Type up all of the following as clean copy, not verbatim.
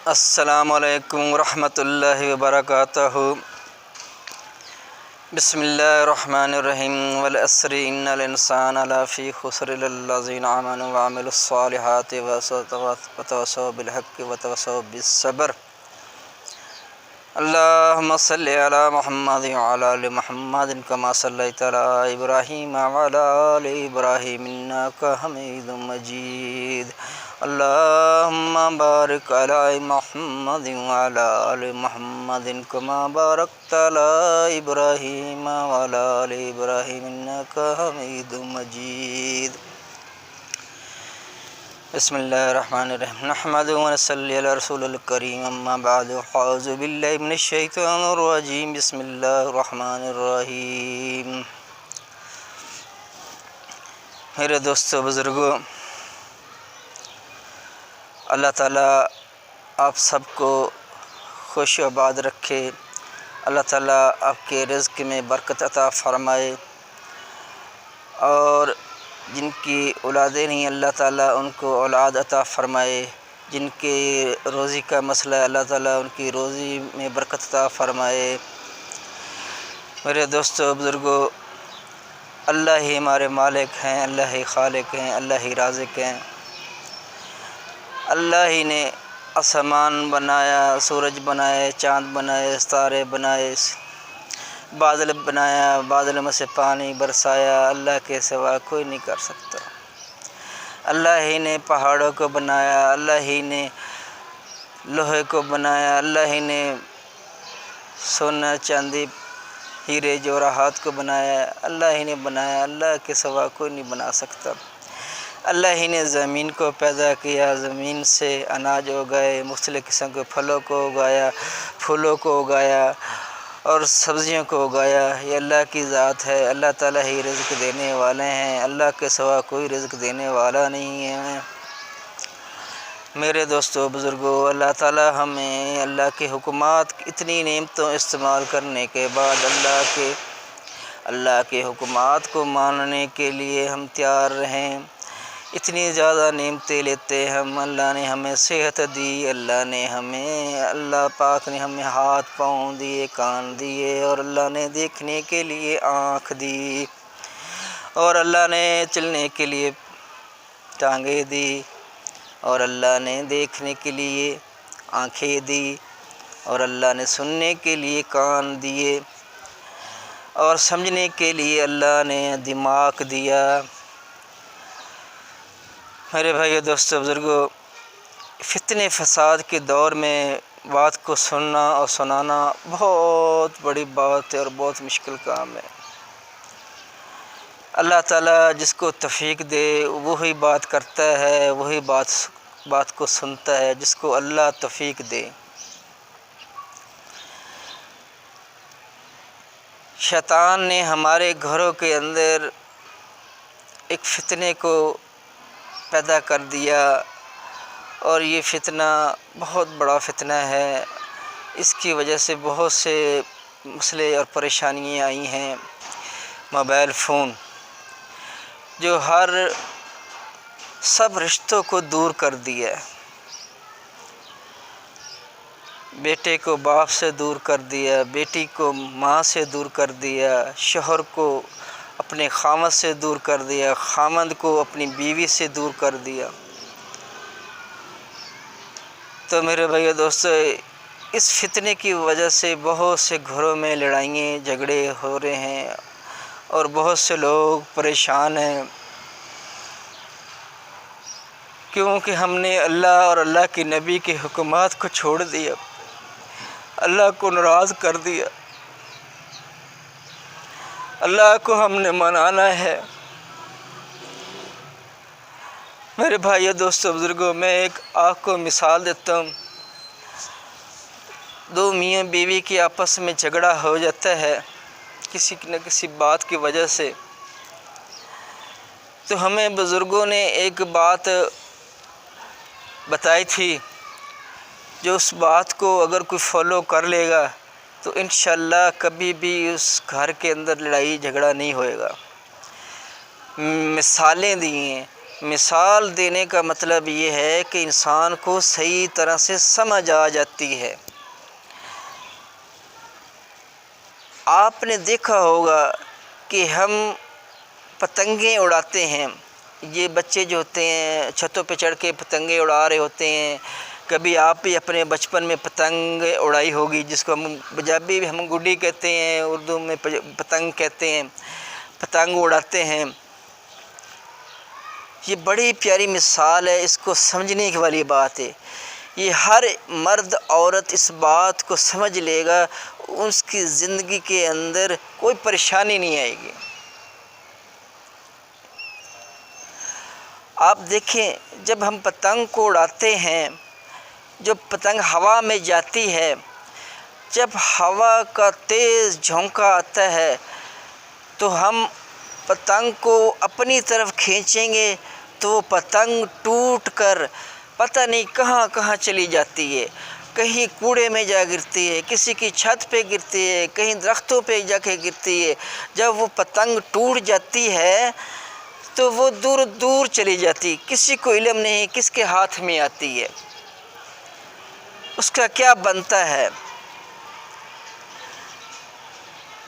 السلام علیکم ورحمۃ اللہ وبرکاتہ۔ بسم اللہ الرحمن الرحیم والعصر ان الانسان لفی خسر الا الذین آمنوا وعملوا الصالحات وتواصوا بالحق وتواصوا بالصبر۔ اللہم صلی علی محمد وعلی آل محمد کما صلیت علی ابراہیم وعلی آل ابراہیم انک حمید مجید۔ اللہم بارک علی محمد وعلی آل محمد کما بارکت علی ابراہیم وعلی آل ابراہیم انک حمید مجید۔ بسم اللہ الرحمن الرحیم نحمد و نصلی علی رسول الکریم اما بعد اعوذ باللہ من الشیطان الرجیم بسم اللہ الرحمن الرحیم۔ میرے دوستو بزرگوں، اللہ تعالیٰ آپ سب کو خوش و آباد رکھے، اللہ تعالیٰ آپ کے رزق میں برکت عطا فرمائے، اور جن کی اولادیں نہیں اللہ تعالیٰ ان کو اولاد عطا فرمائے، جن کے روزی کا مسئلہ ہے اللہ تعالیٰ ان کی روزی میں برکت عطا فرمائے۔ میرے دوستو بزرگوں، اللہ ہی ہمارے مالک ہیں، اللہ ہی خالق ہیں، اللہ ہی رازق ہیں۔ اللہ ہی نے آسمان بنایا، سورج بنائے، چاند بنائے، ستارے بنائے، بادل بنایا، بادل میں سے پانی برسایا، اللہ کے سوا کوئی نہیں کر سکتا۔ اللہ ہی نے پہاڑوں کو بنایا، اللہ ہی نے لوہے کو بنایا، اللہ ہی نے سونا چاندی ہیرے جواہرات کو بنایا، اللہ ہی نے بنایا، اللہ کے سوا کوئی نہیں بنا سکتا۔ اللہ ہی نے زمین کو پیدا کیا، زمین سے اناج اگائے، مختلف قسم کے پھلوں کو اگایا، پھولوں کو اگایا اور سبزیوں کو اگایا۔ یہ اللہ کی ذات ہے، اللہ تعالیٰ ہی رزق دینے والے ہیں، اللہ کے سوا کوئی رزق دینے والا نہیں ہے۔ میرے دوستو بزرگوں، اللہ تعالیٰ ہمیں اللہ کے حکمات اتنی نعمتوں استعمال کرنے کے بعد اللہ کے حکمات کو ماننے کے لیے ہم تیار رہیں۔ اتنی زیادہ نعمتیں لیتے ہم، اللہ نے ہمیں صحت دی، اللہ پاک نے ہمیں ہاتھ پاؤں دیے، کان دیے، اور اللہ نے دیکھنے کے لیے آنکھ دی، اور اللہ نے چلنے کے لیے ٹانگیں دی، اور اللہ نے دیکھنے کے لیے آنکھیں دی، اور اللہ نے سننے کے لیے کان دیے، اور سمجھنے کے لیے اللہ نے دماغ دیا۔ میرے بھائیو دوستو بزرگوں، فتنے فساد کے دور میں بات کو سننا اور سنانا بہت بڑی بات ہے اور بہت مشکل کام ہے۔ اللہ تعالیٰ جس کو توفیق دے وہی بات کرتا ہے، وہی بات کو سنتا ہے، جس کو اللہ توفیق دے۔ شیطان نے ہمارے گھروں کے اندر ایک فتنے کو پیدا کر دیا، اور یہ فتنہ بہت بڑا فتنہ ہے۔ اس کی وجہ سے بہت سے مسئلے اور پریشانیاں آئی ہیں۔ موبائل فون جو سب رشتوں کو دور کر دیا، بیٹے کو باپ سے دور کر دیا، بیٹی کو ماں سے دور کر دیا، شوہر کو اپنے خامد سے دور کر دیا، خامد کو اپنی بیوی سے دور کر دیا۔ تو میرے بھائیو دوستو، اس فتنے کی وجہ سے بہت سے گھروں میں لڑائیاں جھگڑے ہو رہے ہیں، اور بہت سے لوگ پریشان ہیں، کیونکہ ہم نے اللہ اور اللہ کے نبی کے حکمات کو چھوڑ دیا، اللہ کو ناراض کر دیا۔ اللہ کو ہم نے منانا ہے۔ میرے بھائیو دوستو بزرگوں، میں ایک آپ کو مثال دیتا ہوں۔ دو میاں بیوی کی آپس میں جھگڑا ہو جاتا ہے کسی نہ کسی بات کی وجہ سے، تو ہمیں بزرگوں نے ایک بات بتائی تھی، جو اس بات کو اگر کوئی فالو کر لے گا تو انشاءاللہ کبھی بھی اس گھر کے اندر لڑائی جھگڑا نہیں ہوئے گا۔ مثالیں دی ہیں مثال دینے کا مطلب یہ ہے کہ انسان کو صحیح طرح سے سمجھ آ جاتی ہے۔ آپ نے دیکھا ہوگا کہ ہم پتنگیں اڑاتے ہیں، یہ بچے جو ہوتے ہیں چھتوں پہ چڑھ کے پتنگیں اڑا رہے ہوتے ہیں۔ کبھی آپ بھی اپنے بچپن میں پتنگ اڑائی ہوگی، جس کو ہم پنجابی میں ہم گڈی کہتے ہیں، اردو میں پتنگ کہتے ہیں، پتنگ اڑاتے ہیں۔ یہ بڑی پیاری مثال ہے، اس کو سمجھنے والی بات ہے۔ یہ ہر مرد عورت اس بات کو سمجھ لے گا، اس کی زندگی کے اندر کوئی پریشانی نہیں آئے گی۔ آپ دیکھیں جب ہم پتنگ کو اڑاتے ہیں، جب پتنگ ہوا میں جاتی ہے، جب ہوا کا تیز جھونکا آتا ہے تو ہم پتنگ کو اپنی طرف کھینچیں گے تو وہ پتنگ ٹوٹ کر پتہ نہیں کہاں کہاں چلی جاتی ہے۔ کہیں کوڑے میں جا گرتی ہے، کسی کی چھت پہ گرتی ہے، کہیں درختوں پہ جا کے گرتی ہے۔ جب وہ پتنگ ٹوٹ جاتی ہے تو وہ دور دور چلی جاتی، کسی کو علم نہیں کس کے ہاتھ میں آتی ہے، اس کا کیا بنتا ہے۔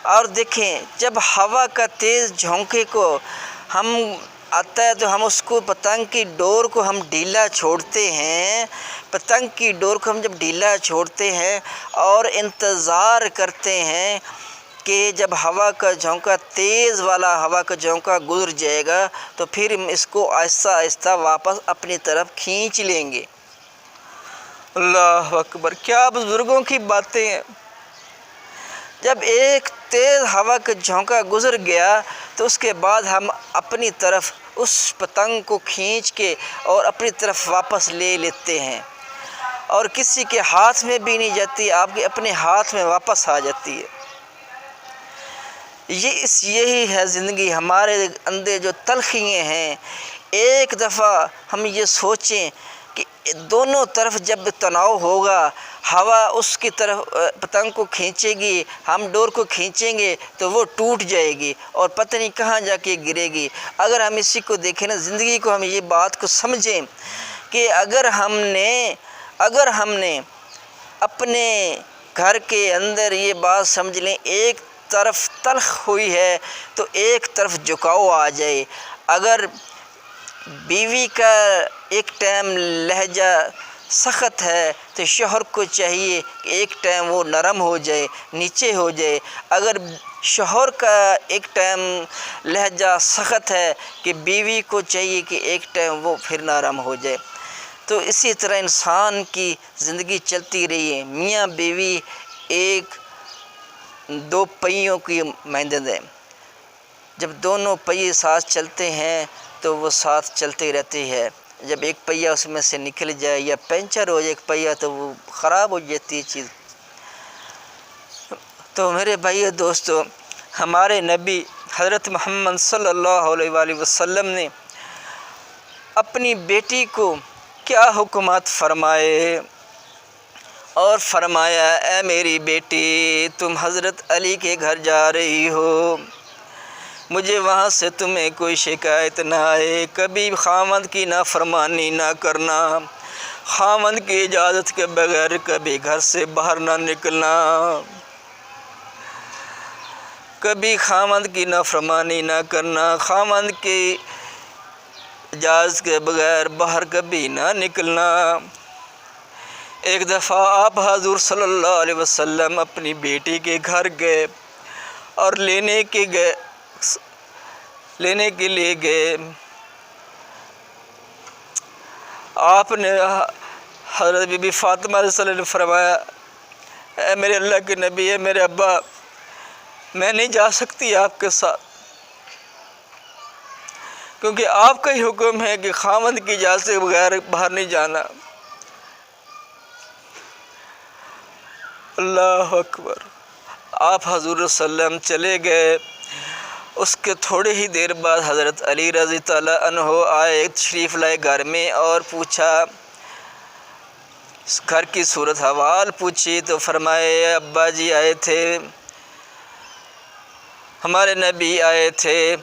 اور دیکھیں جب ہوا کا تیز جھونکے کو ہم آتا ہے تو ہم اس کو پتنگ کی ڈور کو ہم ڈھیلا چھوڑتے ہیں، پتنگ کی ڈور کو ہم جب ڈھیلا چھوڑتے ہیں اور انتظار کرتے ہیں کہ جب ہوا کا جھونکا تیز والا ہوا کا جھونکا گزر جائے گا تو پھر ہم اس کو آہستہ آہستہ واپس اپنی طرف کھینچ لیں گے۔ اللہ اکبر، کیا بزرگوں کی باتیں ہیں۔ جب ایک تیز ہوا کا جھونکا گزر گیا تو اس کے بعد ہم اپنی طرف اس پتنگ کو کھینچ کے اور اپنی طرف واپس لے لیتے ہیں، اور کسی کے ہاتھ میں بھی نہیں جاتی، آپ کے اپنے ہاتھ میں واپس آ جاتی ہے۔ یہی ہے زندگی، ہمارے اندر جو تلخیاں ہیں۔ ایک دفعہ ہم یہ سوچیں کہ دونوں طرف جب تناؤ ہوگا، ہوا اس کی طرف پتنگ کو کھینچے گی، ہم ڈور کو کھینچیں گے تو وہ ٹوٹ جائے گی اور پتہ نہیں کہاں جا کے گرے گی۔ اگر ہم اسی کو دیکھیں نا، زندگی کو ہم یہ بات کو سمجھیں کہ اگر ہم نے اپنے گھر کے اندر یہ بات سمجھ لیں، ایک طرف تلخ ہوئی ہے تو ایک طرف جھکاؤ آ جائے۔ اگر بیوی کا ایک ٹائم لہجہ سخت ہے تو شوہر کو چاہیے کہ ایک ٹائم وہ نرم ہو جائے، نیچے ہو جائے۔ اگر شوہر کا ایک ٹائم لہجہ سخت ہے کہ بیوی کو چاہیے کہ ایک ٹائم وہ پھر نرم ہو جائے۔ تو اسی طرح انسان کی زندگی چلتی رہی ہے، میاں بیوی ایک دو پہیوں کی مانند ہے۔ جب دونوں پہیے ساتھ چلتے ہیں تو وہ ساتھ چلتے رہتے ہیں۔ جب ایک پہیہ اس میں سے نکل جائے یا پنچر ہو جائے ایک پہیہ تو وہ خراب ہو جاتی ہے چیز۔ تو میرے بھائیو دوستو، ہمارے نبی حضرت محمد صلی اللہ علیہ وآلہ وسلم نے اپنی بیٹی کو کیا حکمات فرمائے، اور فرمایا اے میری بیٹی، تم حضرت علی کے گھر جا رہی ہو، مجھے وہاں سے تمہیں کوئی شکایت نہ آئے، کبھی خاوند کی نافرمانی نہ کرنا، خاوند کی اجازت کے بغیر کبھی گھر سے باہر نہ نکلنا، کبھی خاوند کی نافرمانی نہ کرنا، خاوند کی اجازت کے بغیر باہر کبھی نہ نکلنا۔ ایک دفعہ آپ حضور صلی اللہ علیہ وسلم اپنی بیٹی کے گھر گئے اور لینے کے لیے گئے۔ آپ نے حضرت بی بی فاطمہ علیہ السلام نے فرمایا اے میرے اللہ کے نبی، اے میرے ابا، میں نہیں جا سکتی آپ کے ساتھ، کیونکہ آپ کا ہی حکم ہے کہ خاوند کی اجازت کے بغیر باہر نہیں جانا۔ اللہ اکبر، آپ حضور صلی اللہ علیہ وسلم چلے گئے۔ اس کے تھوڑی ہی دیر بعد حضرت علی رضی اللہ عنہ آئے، تشریف لائے گھر میں، اور پوچھا، گھر کی صورت حوال پوچھی تو فرمائے ابا جی آئے تھے، ہمارے نبی آئے تھے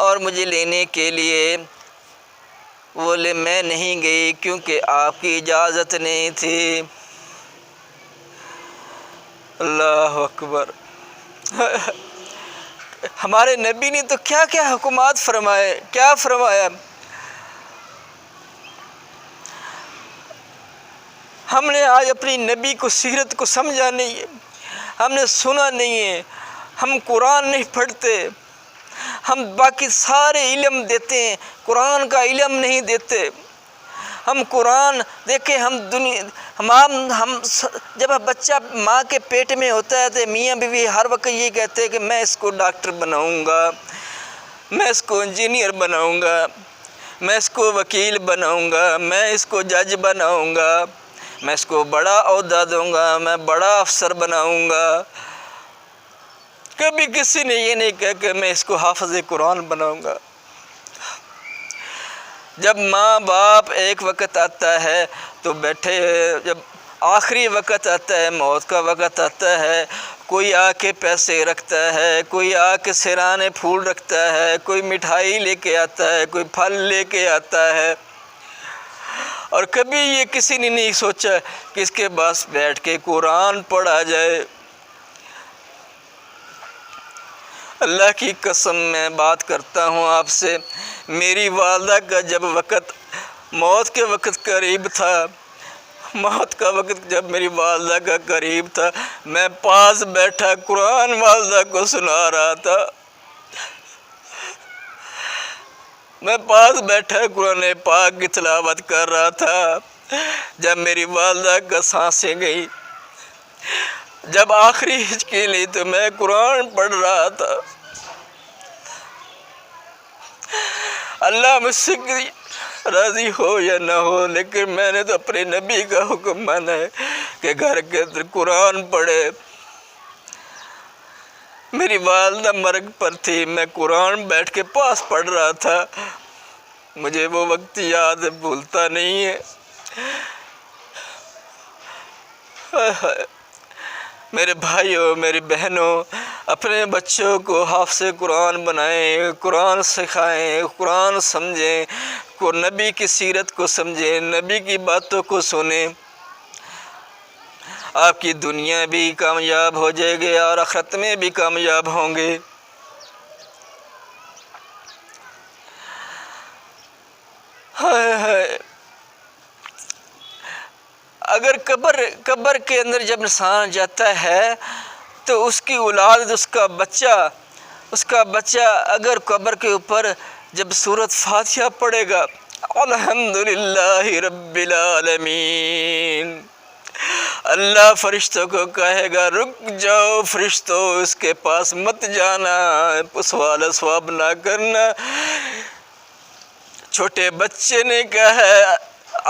اور مجھے لینے کے لیے بولے میں نہیں گئی کیونکہ آپ کی اجازت نہیں تھی۔ اللہ اکبر۔ ہمارے نبی نے تو کیا کیا حکمات فرمائے، کیا فرمایا۔ ہم نے آج اپنی نبی کو سیرت کو سمجھا نہیں ہے، ہم نے سنا نہیں ہے، ہم قرآن نہیں پڑھتے، ہم باقی سارے علم دیتے ہیں، قرآن کا علم نہیں دیتے۔ ہم قرآن دیکھیں، ہم جب بچہ ماں کے پیٹ میں ہوتا ہے تو میاں بیوی ہر وقت یہ کہتے ہیں کہ میں اس کو ڈاکٹر بناؤں گا، میں اس کو انجینئر بناؤں گا، میں اس کو وکیل بناؤں گا، میں اس کو جج بناؤں گا، میں اس کو بڑا عہدہ دوں گا، میں بڑا افسر بناؤں گا۔ کبھی کسی نے یہ نہیں کہا کہ میں اس کو حافظ قرآن بناؤں گا۔ جب ماں باپ ایک وقت آتا ہے تو بیٹھے، جب آخری وقت آتا ہے، موت کا وقت آتا ہے، کوئی آ کے پیسے رکھتا ہے، کوئی آ کے سرانے پھول رکھتا ہے، کوئی مٹھائی لے کے آتا ہے، کوئی پھل لے کے آتا ہے، اور کبھی یہ کسی نے نہیں سوچا کہ اس کے پاس بیٹھ کے قرآن پڑھا جائے۔ اللہ کی قسم میں بات کرتا ہوں آپ سے، میری والدہ کا جب وقت، موت کے وقت قریب تھا، موت کا وقت جب میری والدہ کا قریب تھا، میں پاس بیٹھا قرآن والدہ کو سنا رہا تھا، میں پاس بیٹھا قرآن پاک کی تلاوت کر رہا تھا۔ جب میری والدہ کا سانسیں گئی، جب آخری ہچکی لی تو میں قرآن پڑھ رہا تھا۔ اللہ مجھ سے راضی ہو یا نہ ہو، لیکن میں نے تو اپنے نبی کا حکم مانا ہے کہ گھر کے اندر قرآن پڑھے۔ میری والدہ مرگ پر تھی، میں قرآن بیٹھ کے پاس پڑھ رہا تھا، مجھے وہ وقت یاد بھولتا نہیں ہے۔ میرے بھائیوں، میری بہنوں، اپنے بچوں کو حافظ قرآن بنائیں، قرآن سکھائیں، قرآن سمجھیں، نبی کی سیرت کو سمجھیں، نبی کی باتوں کو سنیں۔ آپ کی دنیا بھی کامیاب ہو جائے گی اور آخرت میں بھی کامیاب ہوں گے۔ اگر قبر کے اندر جب انسان جاتا ہے تو اس کی اولاد، اس کا بچہ اگر قبر کے اوپر جب سورۃ فاتحہ پڑھے گا، الحمدللہ رب العالمین، اللہ فرشتوں کو کہے گا رک جاؤ فرشتوں، اس کے پاس مت جانا، سوال ثواب نہ کرنا۔ چھوٹے بچے نے کہا ہے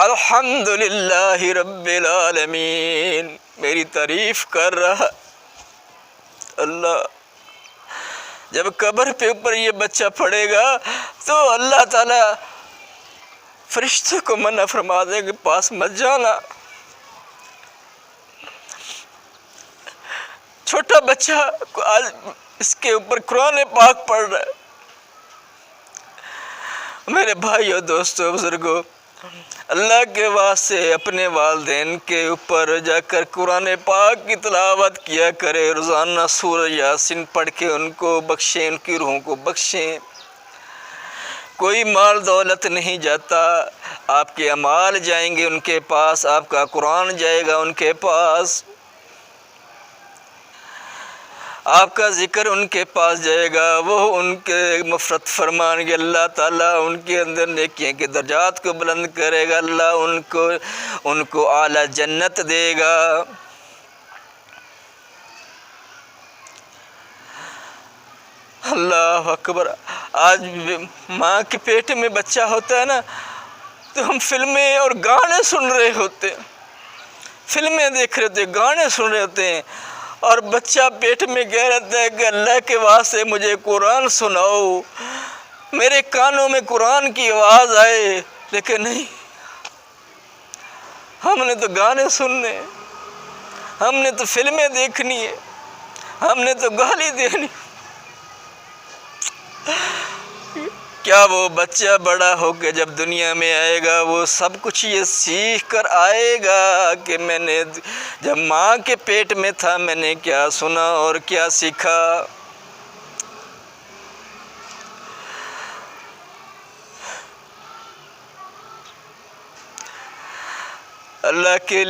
الحمدللہ رب العالمین، میری تعریف کر رہا۔ اللہ جب قبر پہ اوپر یہ بچہ پڑے گا تو اللہ تعالیٰ فرشتوں کو منع فرما دے کہ پاس مت جانا۔ چھوٹا بچہ آج اس کے اوپر قرآن پاک پڑھ رہا ہے۔ میرے بھائیو، دوستو، بزرگو، اللہ کے واسطے اپنے والدین کے اوپر جا کر قرآن پاک کی تلاوت کیا کرے، روزانہ سورہ یاسین پڑھ کے ان کو بخشیں، ان کی روحوں کو بخشیں۔ کوئی مال دولت نہیں جاتا، آپ کے اعمال جائیں گے ان کے پاس، آپ کا قرآن جائے گا ان کے پاس، آپ کا ذکر ان کے پاس جائے گا، وہ ان کے مغفرت فرمائیں گے، اللہ تعالیٰ ان کے اندر نیکیوں کے درجات کو بلند کرے گا، اللہ ان کو اعلیٰ جنت دے گا۔ اللہ اکبر۔ آج ماں کے پیٹ میں بچہ ہوتا ہے نا تو ہم فلمیں اور گانے سن رہے ہوتے ہیں، فلمیں دیکھ رہے ہوتے ہیں، گانے سن رہے ہوتے ہیں، اور بچہ پیٹ میں کہہ رہتا ہے کہ اللہ کے واسطے مجھے قرآن سناؤ، میرے کانوں میں قرآن کی آواز آئے، لیکن نہیں، ہم نے تو گانے سننے، ہم نے تو فلمیں دیکھنی ہے، ہم نے تو گالی دینی۔ کیا وہ بچہ بڑا ہو کے جب دنیا میں آئے گا وہ سب کچھ یہ سیکھ کر آئے گا کہ میں نے جب ماں کے پیٹ میں تھا میں نے کیا سنا اور کیا سیکھا؟ اللہ کے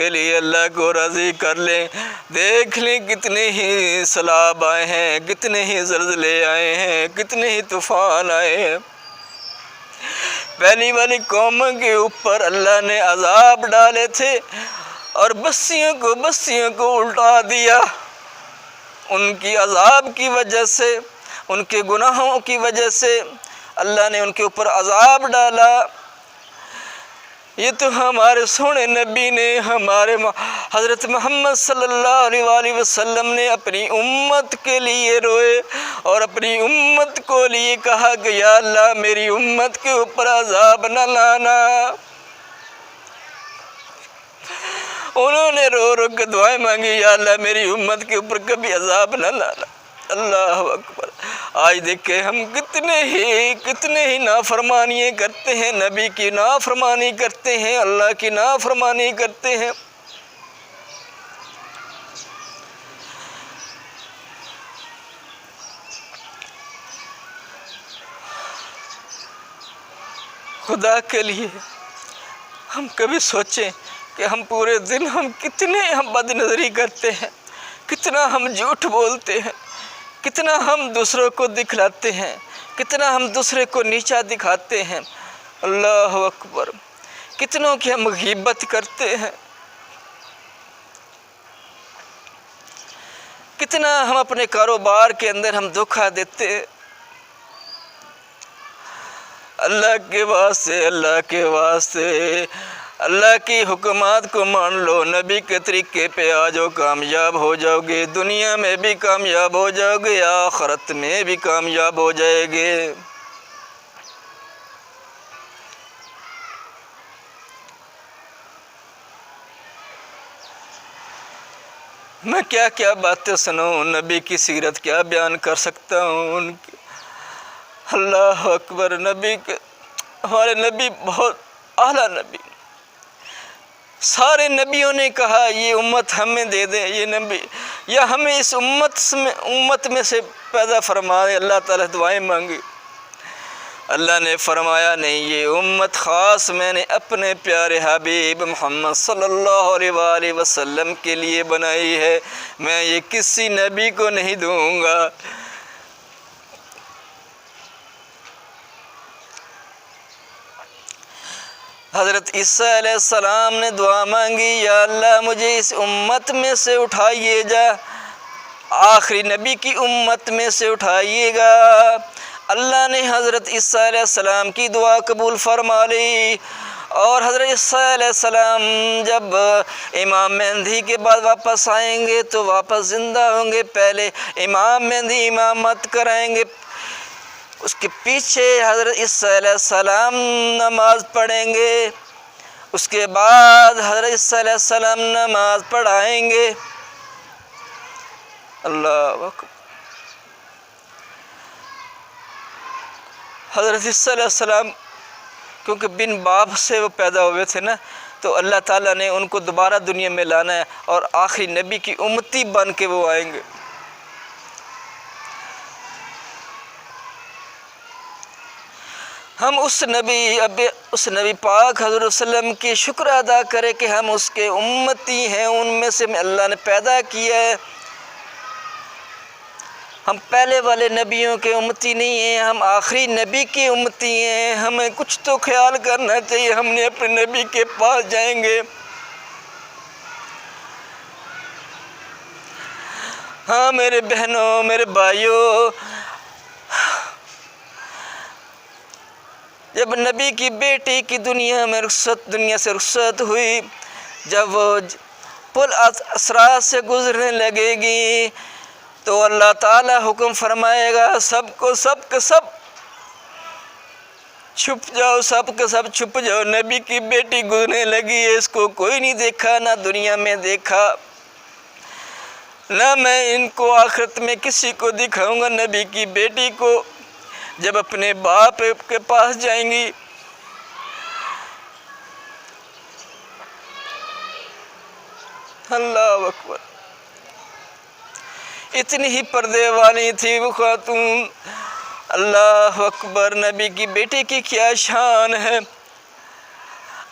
لیے اللہ کو راضی کر لیں۔ دیکھ لیں کتنے ہی سیلاب آئے ہیں، کتنے ہی زلزلے آئے ہیں، کتنے ہی طوفان آئے ہیں۔ پہلی والی قوموں کے اوپر اللہ نے عذاب ڈالے تھے اور بستیوں کو الٹا دیا۔ ان کی عذاب کی وجہ سے، ان کے گناہوں کی وجہ سے اللہ نے ان کے اوپر عذاب ڈالا۔ یہ تو ہمارے سونے نبی نے، ہمارے حضرت محمد صلی اللہ علیہ وآلہ وسلم نے اپنی امت کے لیے روئے اور اپنی امت کو لیے کہا کہ یا اللہ میری امت کے اوپر عذاب نہ لانا۔ انہوں نے رو رو کے دعائیں مانگی، یا اللہ میری امت کے اوپر کبھی عذاب نہ لانا۔ اللہ اکبر۔ آج دیکھیں ہم کتنے ہی نافرمانیاں کرتے ہیں، نبی کی نافرمانی کرتے ہیں، اللہ کی نافرمانی کرتے ہیں۔ خدا کے لیے ہم کبھی سوچیں کہ ہم پورے دن کتنے بد نظری کرتے ہیں، کتنا ہم جھوٹ بولتے ہیں، کتنا ہم دوسروں کو دکھلاتے ہیں، کتنا ہم دوسرے کو نیچا دکھاتے ہیں۔ اللہ اکبر۔ کتنوں کی ہم غیبت کرتے ہیں، کتنا ہم اپنے کاروبار کے اندر ہم دھوکہ دیتے ہیں۔ اللہ کے واسطے اللہ کی حکمات کو مان لو، نبی کے طریقے پہ آ جاؤ، کامیاب ہو جاؤ گے، دنیا میں بھی کامیاب ہو جاؤ گے، آخرت میں بھی کامیاب ہو جائے گے۔ میں کیا باتیں سنوں، نبی کی سیرت کیا بیان کر سکتا ہوں ان کی۔ اللہ اکبر۔ ہمارے نبی بہت اعلیٰ نبی، سارے نبیوں نے کہا یہ امت ہمیں دے دیں، یہ نبی یا ہمیں اس امت میں سے پیدا فرمائے۔ اللہ تعالیٰ دعائیں مانگی، اللہ نے فرمایا نہیں، یہ امت خاص میں نے اپنے پیارے حبیب محمد صلی اللہ علیہ وآلہ وسلم کے لیے بنائی ہے، میں یہ کسی نبی کو نہیں دوں گا۔ حضرت عیسیٰ علیہ السلام نے دعا مانگی، یا اللہ مجھے اس امت میں سے اٹھائیے جا، آخری نبی کی امت میں سے اٹھائیے گا۔ اللہ نے حضرت عیسیٰ علیہ السلام کی دعا قبول فرما لی، اور حضرت عیسیٰ علیہ السلام جب امام مہدی کے بعد واپس آئیں گے تو واپس زندہ ہوں گے۔ پہلے امام مہدی امامت کرائیں گے، اس کے پیچھے حضرت عیسیٰ علیہ السلام نماز پڑھیں گے، اس کے بعد حضرت عیسیٰ علیہ السلام نماز پڑھائیں گے۔ اللہ اکبر۔ حضرت عیسیٰ علیہ السلام کیونکہ بن باپ سے وہ پیدا ہوئے تھے نا، تو اللہ تعالیٰ نے ان کو دوبارہ دنیا میں لانا ہے اور آخری نبی کی امتی بن کے وہ آئیں گے۔ ہم اس نبی پاک حضرت وسلم کی شکر ادا کریں کہ ہم اس کے امتی ہیں، ان میں سے اللہ نے پیدا کیا ہے۔ ہم پہلے والے نبیوں کے امتی نہیں ہیں، ہم آخری نبی کی امتی ہیں۔ ہمیں کچھ تو خیال کرنا چاہیے، ہم نے اپنے نبی کے پاس جائیں گے۔ ہاں میرے بہنوں، میرے بھائیوں، جب نبی کی بیٹی کی دنیا سے رخصت ہوئی، جب وہ پل اسرا سے گزرنے لگے گی تو اللہ تعالیٰ حکم فرمائے گا سب کے سب چھپ جاؤ، سب کے سب چھپ جاؤ، نبی کی بیٹی گزرنے لگی ہے، اس کو کوئی نہیں دیکھا، نہ دنیا میں دیکھا، نہ میں ان کو آخرت میں کسی کو دکھاؤں گا۔ نبی کی بیٹی کو جب اپنے باپ کے پاس جائیں گی اللہ اکبر، اتنی ہی پردے والی تھی وہ خاتون، اللہ اکبر، نبی کی بیٹی کی کیا شان ہے۔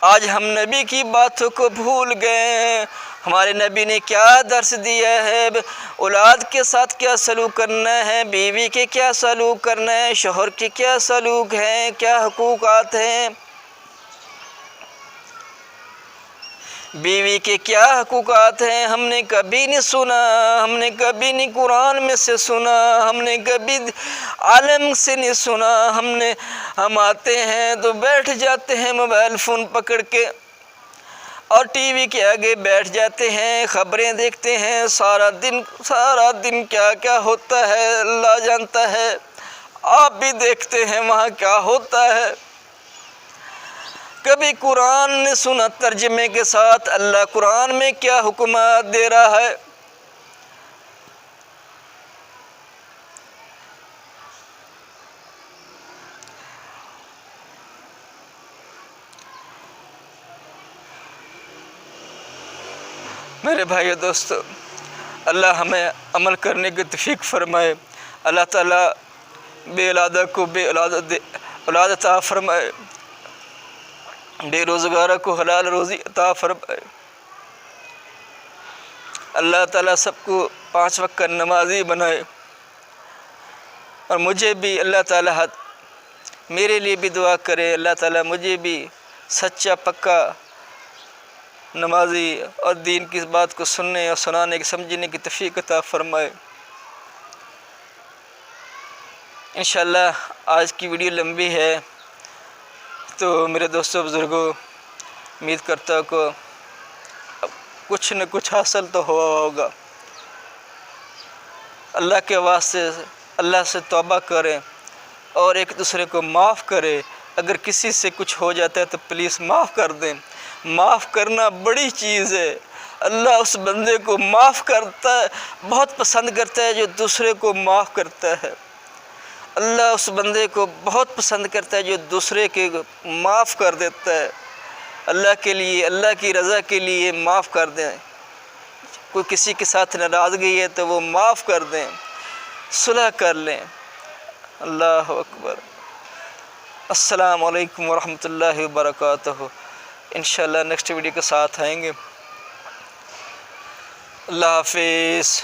آج ہم نبی کی باتوں کو بھول گئے ہیں۔ ہمارے نبی نے کیا درس دیا ہے، اولاد کے ساتھ کیا سلوک کرنا ہے، بیوی کے کیا سلوک کرنا ہے، شوہر کے کیا سلوک ہیں، کیا حقوقات ہیں، بیوی کے کیا حقوقات ہیں، ہم نے کبھی نہیں سنا، ہم نے کبھی نہیں قرآن میں سے سنا، ہم نے کبھی عالم سے نہیں سنا۔ ہم آتے ہیں تو بیٹھ جاتے ہیں موبائل فون پکڑ کے اور ٹی وی کے آگے بیٹھ جاتے ہیں، خبریں دیکھتے ہیں، سارا دن کیا کیا ہوتا ہے اللہ جانتا ہے۔ آپ بھی دیکھتے ہیں وہاں کیا ہوتا ہے۔ کبھی قرآن نے سنا ترجمے کے ساتھ اللہ قرآن میں کیا حکمات دے رہا ہے۔ میرے بھائیو دوستو، اللہ ہمیں عمل کرنے کی توفیق فرمائے۔ اللہ تعالیٰ بے اولادہ کو بے اولاد عطا فرمائے، بے روزگارہ کو حلال روزی عطا فرمائے۔ اللہ تعالیٰ سب کو 5 وقت کا نمازی بنائے، اور مجھے بھی اللہ تعالیٰ میرے لیے بھی دعا کرے، اللہ تعالیٰ مجھے بھی سچا پکا نمازی اور دین کی اس بات کو سننے اور سنانے کی سمجھنے کی توفیق عطا فرمائے۔ انشاءاللہ آج کی ویڈیو لمبی ہے، تو میرے دوستوں بزرگوں، امید کرتا ہوں کہ کچھ نہ کچھ حاصل تو ہوا ہوگا۔ اللہ کے واسطے اللہ سے توبہ کریں اور ایک دوسرے کو معاف کریں۔ اگر کسی سے کچھ ہو جاتا ہے تو پلیز معاف کر دیں۔ معاف کرنا بڑی چیز ہے۔ اللہ اس بندے کو معاف کرتا ہے، بہت پسند کرتا ہے جو دوسرے کو معاف کرتا ہے۔ اللہ اس بندے کو بہت پسند کرتا ہے جو دوسرے کے معاف کر دیتا ہے۔ اللہ کے لیے، اللہ کی رضا کے لیے معاف کر دیں۔ کوئی کسی کے ساتھ ناراضگی ہے تو وہ معاف کر دیں، صلح کر لیں۔ اللہ اکبر۔ السلام علیکم ورحمۃ اللہ وبرکاتہ۔ انشاءاللہ نیکسٹ ویڈیو کے ساتھ آئیں گے۔ اللہ حافظ۔